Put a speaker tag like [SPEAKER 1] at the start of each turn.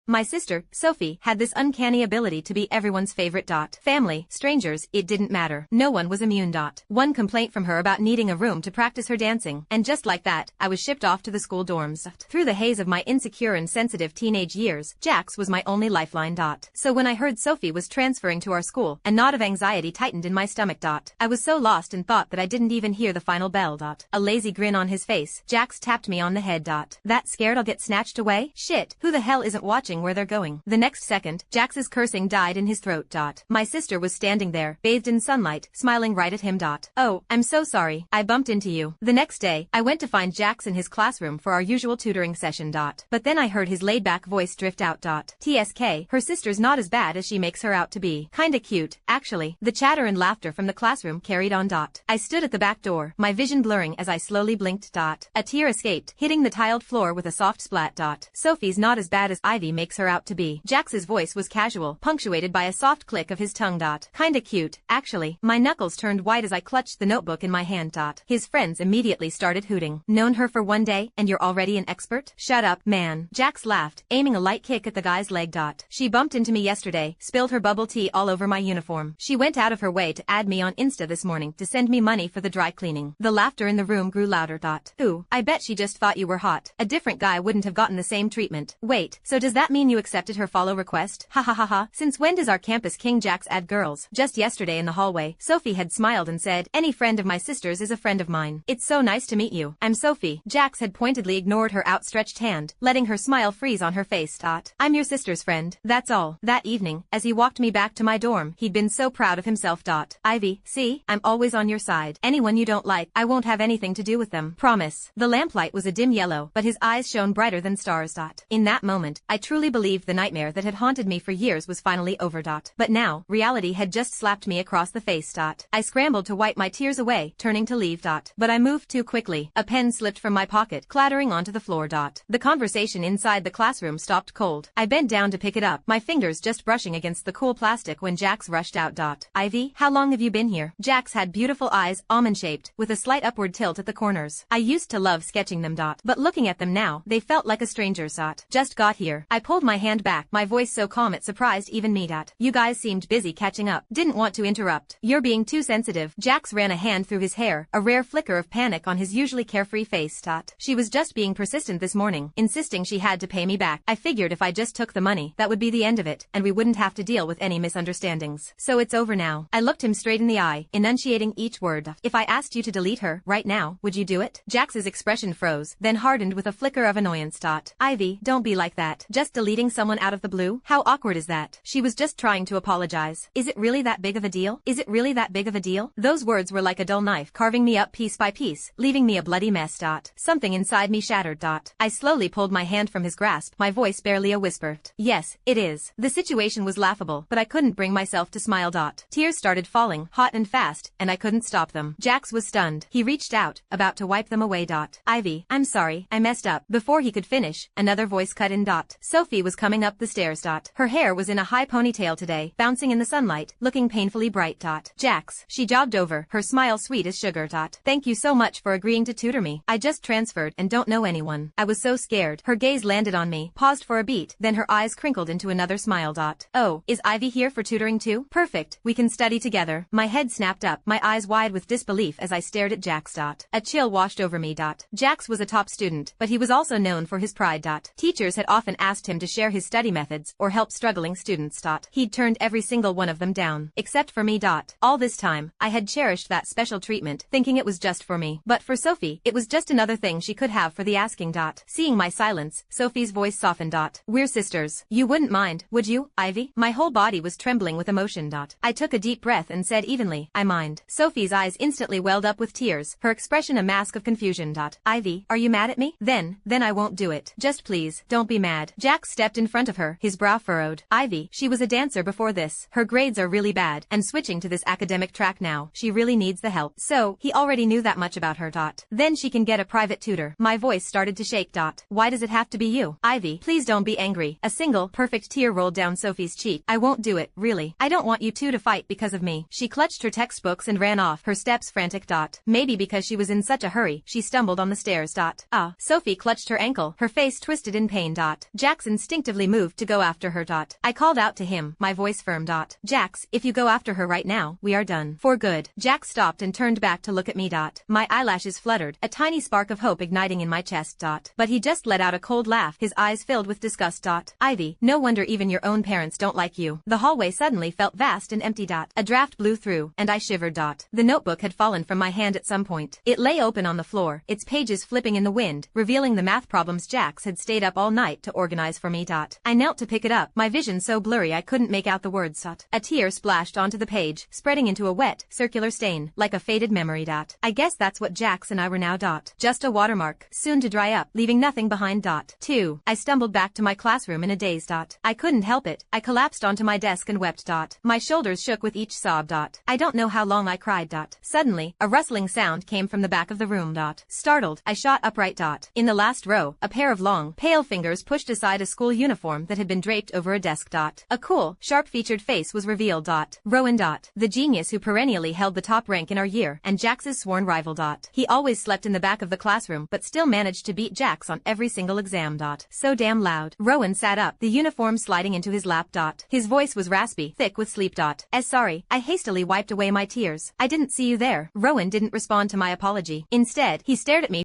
[SPEAKER 1] My sister, Sophie, had this uncanny ability to be everyone's favorite. Family, strangers, it didn't matter. No one was immune. One complaint from her about needing a room to practice her dancing, and just like that, I was shipped off to the school dorms. Through the haze of my insecure and sensitive teenage years, Jax was my only lifeline. So when I heard Sophie was transferring to our school, a knot of anxiety tightened in my stomach. I was so lost and thought that I didn't even hear the final bell. A lazy grin on his face, Jax tapped me on the head. That scared I'll get snatched away? Shit, who the hell isn't watching where they're going? The next second, Jax's cursing died in his throat. My sister was standing there, bathed in sunlight, smiling right at him. Oh, I'm so sorry, I bumped into you. The next day, I went to find Jax in his classroom for our usual tutoring session. But then I heard his laid-back voice drift out. TSK, her sister's not as bad as she makes her out to be. Kinda cute, actually. The chatter and laughter from the classroom carried on. I stood at the back door, my vision blurring as I slowly blinked. A tear escaped, hitting the tiled floor with a soft splat. Sophie's not as bad as Ivy makes her out to be. Jax's voice was casual, punctuated by a soft click of his tongue. Kinda cute, actually. My knuckles turned white as I clutched the notebook in my hand. His friends immediately started hooting. Known her for one day, and you're already an expert? Shut up, man. Jax laughed, aiming a light kick at the guy's leg. She bumped into me yesterday, spilled her bubble tea all over my uniform. She went out of her way to add me on Insta this morning to send me money for the dry cleaning. The laughter in the room grew louder. Ooh, I bet she just thought you were hot. A different guy wouldn't have gotten the same treatment. Wait, so does that mean you accepted her follow request? Ha ha ha ha. Since when does our campus king Jax add girls? Just yesterday in the hallway, Sophie had smiled and said, any friend of my sister's is a friend of mine. It's so nice to meet you. I'm Sophie. Jax had pointedly ignored her outstretched hand, letting her smile freeze on her face. I'm your sister's friend. That's all. That evening, as he walked me back to my dorm, he'd been so proud of himself. Ivy, see, I'm always on your side. Anyone you don't like, I won't have anything to do with them. Promise. The lamplight was a dim yellow, but his eyes shone brighter than stars. In that moment, I truly believed the nightmare that had haunted me for years was finally over. But now, reality had just slapped me across the face. I scrambled to wipe my tears away, turning to leave. But I moved too quickly. A pen slipped from my pocket, clattering onto the floor. The conversation inside the classroom stopped cold. I bent down to pick it up, my fingers just brushing against the cool plastic when Jax rushed out. Ivy, how long have you been here? Jax had beautiful eyes, almond-shaped, with a slight upward tilt at the corners. I used to love sketching them. But looking at them now, they felt like a stranger's. Just got here. I pulled my hand back, my voice so calm it surprised even me. You guys seemed busy catching up. Didn't want to interrupt. You're being too sensitive. Jax ran a hand through his hair, a rare flicker of panic on his usually carefree face. She was just being persistent this morning, insisting she had to pay me back. I figured if I just took the money, that would be the end of it, and we wouldn't have to deal with any misunderstandings. So it's over now. I looked him straight in the eye, enunciating each word. If I asked you to delete her, right now, would you do it? Jax's expression froze, then hardened with a flicker of annoyance. Ivy, don't be like that. Just deleting someone out of the blue? How awkward is that? She was just trying to apologize. Is it really that big of a deal? Is it really that big of a deal? Those words were like a dull knife carving me up piece by piece, leaving me a bloody mess. Something inside me shattered. I slowly pulled my hand from his grasp, my voice barely a whisper. Yes, it is. The situation was laughable, but I couldn't bring myself to smile. Tears started falling, hot and fast, and I couldn't stop them. Jax was stunned. He reached out, about to wipe them away. Ivy, I'm sorry, I messed up. Before he could finish, another voice cut in. Sophie was coming up the stairs. Her hair was in a high ponytail today, bouncing in the sunlight, looking painfully bright. Jax, she jogged over, her smile sweet as sugar. Thank you so much for agreeing to tutor me. I just transferred and don't know anyone. I was so scared. Her gaze landed on me, paused for a beat, then her eyes crinkled into another smile. Oh, is Ivy here for tutoring too? Perfect, we can study together. My head snapped up, my eyes wide with disbelief as I stared at Jax. A chill washed over me. Jax was a top student, but he was also known for his pride. Teachers had often asked him to share his study methods or help struggling students. He'd turned every single one of them down, except for me. All this time, I had cherished that special treatment, thinking it was just for me. But for Sophie, it was just another thing she could have for the asking. Seeing my silence, Sophie's voice softened. We're sisters. You wouldn't mind, would you, Ivy? My whole body was trembling with emotion. I took a deep breath and said evenly, I mind. Sophie's eyes instantly welled up with tears, her expression a mask of confusion. Ivy, are you mad at me? Then I won't do it. Just please, don't be mad. Jax stepped in front of her, his brow furrowed. Ivy, she was a dancer before this. Her grades are really bad, and switching to this academic track now, she really needs the help. So, he already knew that much about her. Then she can get a private tutor. My voice started to shake. Why does it have to be you? Ivy, please don't be angry. A single, perfect tear rolled down Sophie's cheek. I won't do it, really. I don't want you two to fight because of me. She clutched her textbooks and ran off, her steps frantic. Maybe because she was in such a hurry, she stumbled on the stairs. Sophie clutched her ankle, her face twisted in pain. Jax instinctively moved to go after her. I called out to him, my voice firm. Jax, if you go after her right now, we are done. For good. Jax stopped and turned back to look at me. My eyelashes fluttered, a tiny spark of hope igniting in my chest. But he just let out a cold laugh, his eyes filled with disgust. Ivy, no wonder even your own parents don't like you. The hallway suddenly felt vast and empty. A draft blew through, and I shivered. The notebook had fallen from my hand at some point. It lay open on the floor, its pages flipping in the wind, revealing the math problems Jax had stayed up all night to organize for me. I knelt to pick it up, my vision so blurry I couldn't make out the words. A tear splashed onto the page, spreading into a wet, circular stain, like a faded memory. I guess that's what Jax and I were now. Just a watermark, soon to dry up, leaving nothing behind. 2. I stumbled back to my classroom in a daze. I couldn't help it, I collapsed onto my desk and wept. My shoulders shook with each sob. I don't know how long I cried. Suddenly, a rustling sound came from the back of the room. Startled, I shot upright. In the last row, a pair of long, pale fingers pushed aside a school uniform that had been draped over a desk. A cool, sharp-featured face was revealed. Rowan. The genius who perennially held the top rank in our year, and Jax's sworn rival. He always slept in the back of the classroom, but still managed to beat Jax on every single exam. So damn loud. Rowan sat up, the uniform sliding into his lap. His voice was raspy, thick with sleep. Sorry, I hastily wiped away my tears. I didn't see you there. Rowan didn't respond to my apology. Instead, he stared at me